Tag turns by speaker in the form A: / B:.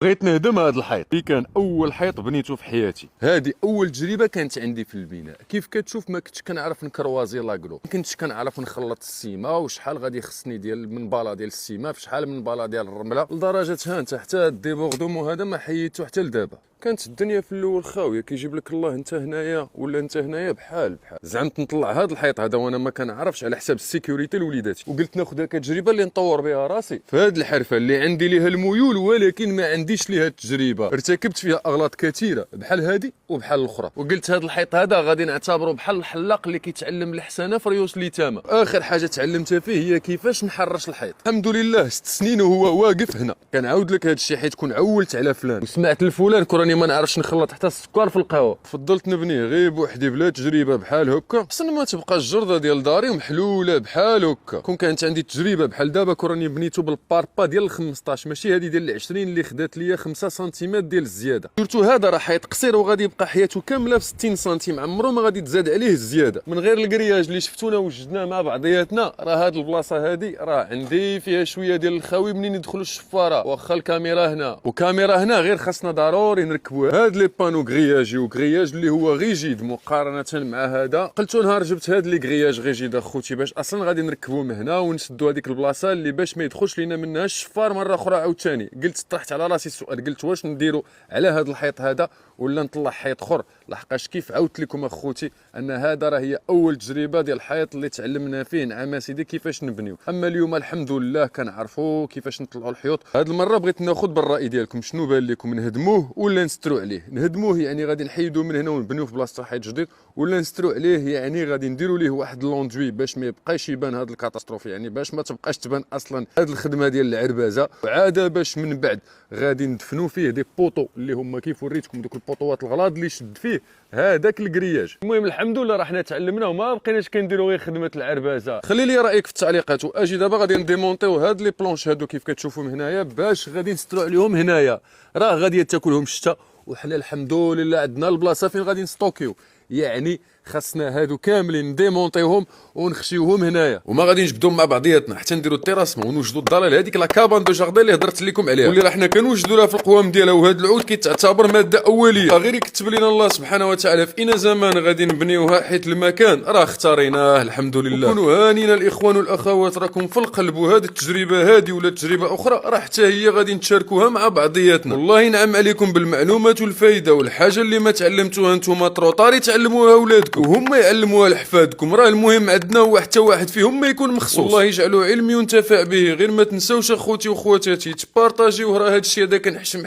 A: بغيت نهدم هذا الحيط اللي كان اول حيط بنيته في حياتي. هذه اول تجربه كانت عندي في البناء. كيف كتشوف ما كنتش كنعرف نكروازي لاكلو، ما كنتش كنعرف نخلط السيما وشحال غادي يخصني ديال من بالا ديال السيما في شحال من بالا ديال الرمله، لدرجه ها انت حتى الديبوردوم وهذا ما حيدته حتى لدابا. كانت الدنيا في الاول خاويه، كيجيب لك الله انت هنايا ولا انت هنايا بحال زعمت نطلع هذا الحيط هذا وانا ما كنعرفش على حساب السيكوريتي لوليداتي، وقلت ناخذ هكا تجربه اللي نطور بها راسي في هذه الحرفه اللي عندي ليها الميول ولكن ما عنديش ليها التجربه. ارتكبت فيها اغلاط كثيره بحال هذه وبحال الاخرى، وقلت هذا الحيط هذا غادي نعتبره بحال الحلاق اللي كيتعلم الحسنه في ريوس اليتامى. اخر حاجه تعلمتها فيه هي كيفاش نحرش الحيط. الحمد لله 6 سنين وهو واقف هنا. كنعاود لك هذا الشيء حيت كون عولت على فلان وسمعت لفلان كراني ما نعرفش نخلط حتى السكر في القهوه، فضلت نبنيه غير بوحدي بلا تجربه بحال هكا. حسن ما تبقى الجرده ديال داري محلوله بحال هكا. كون كانت عندي تجربه بحال دابا كراني بنيتو بالباربا ديال 15 ماشي هذه ديال 20 اللي خدات ليا 5 سنتيمات ديال الزياده. درتو هذا راه حيط قصير وغادي يبقى حياته كامله في 60 سنتيم، عمرو ما غادي تزاد عليه الزياده. من غير الكرياج اللي شفتونا وجدناه مع بعضياتنا، راه هاد البلاصه هادي راه عندي فيها شويه ديال الخاوي منين يدخلوا الشفاره. واخا الكاميرا هنا وكاميرا هنا غير خاصنا ضروري نركبوها. هاد لي بانو كرياجي وكرياج اللي هو ريجيد مقارنه مع هذا. قلتو نهار جبت هاد لي كرياج ريجيد اخوتي باش اصلا غادي نركبوهم هنا ونسدوا هذيك البلاصه اللي باش ما يدخلش لينا منها الشفار مره اخرى. عاوتاني قلت طرحت على راسي السؤال، قلت واش نديرو على هذا الحيط هذا ولا نطلع حيط اخر؟ لحقاش كيف عاودت لكم اخوتي ان هذا راه هي اول تجربه ديال الحيط اللي تعلمنا فيه نعم سيدي كيفاش نبنيو. اما اليوم الحمد لله كنعرفوا كيفاش نطلعوا الحيوط. هذه المره بغيت ناخذ بالراي ديالكم، شنو بان لكم نهدموه ولا نسترو عليه؟ نهدموه يعني غادي نحيدوه من هنا ونبنيوه في بلاصه حيط جديد، ولا نسترو عليه يعني غادي نديروا ليه واحد لوندوي باش ما يبقاش يبان هذا الكاتاستروف، يعني باش ما تبقاش تبان اصلا هذه الخدمه ديال العربازه. وعاده باش من بعد غادي ندفنوا فيه دي بوطو اللي هما كيف وريتكم دوك البوطوات الغلاض اللي شد فيه هذاك الكرياج. المهم الحمد لله راه حنا تعلمنا وما بقيناش كنديروا غير خدمه العربازه. خلي لي رايك في التعليقات. واجي دابا غادي نديمونطيو هاد لي بلونش هادو كيف كتشوفوا هنايا باش غادي نسترو عليهم هنايا. راه غادي تاكلهم الشتا وحنا الحمد لله عندنا البلاصه فين غادي نستوكيو، يعني خاصنا هادو كاملين نديمونطيوهم ونخشيوهم هنايا وما غادي نجبدوهم مع بعضياتنا حتى نديروا التيراسمون ونوجدوا الضلال هذيك لا كابان دو جاردين اللي هضرت لكم عليها واللي راه حنا كنوجدوا لها في القوام ديالها. وهذا العود كيتعتبر ماده اوليه، غير يكتب لنا الله سبحانه وتعالى في اين زمان غادي نبنيوها حيت المكان راه اختاريناه الحمد لله. كونوا هانينا الاخوان والاخوات راكم في القلب، وهذه التجربه هذه ولا تجربه اخرى راه حتى هي غادي نتشاركوها مع بعضياتنا. والله ينعم عليكم بالمعلومات والفائده، والحاجه اللي ما تعلمتوها نتوما طروطاري تعلموها اولادكم وهم يعلموها لحفادكم. راه المهم عندنا هو حتى واحد فيهم ما يكون مخصوص. الله يجعله علم ينتفع به. غير ما تنساوش اخوتي واخواتاتي تبارطاجيوه، راه هذا الشيء هذا كنحشم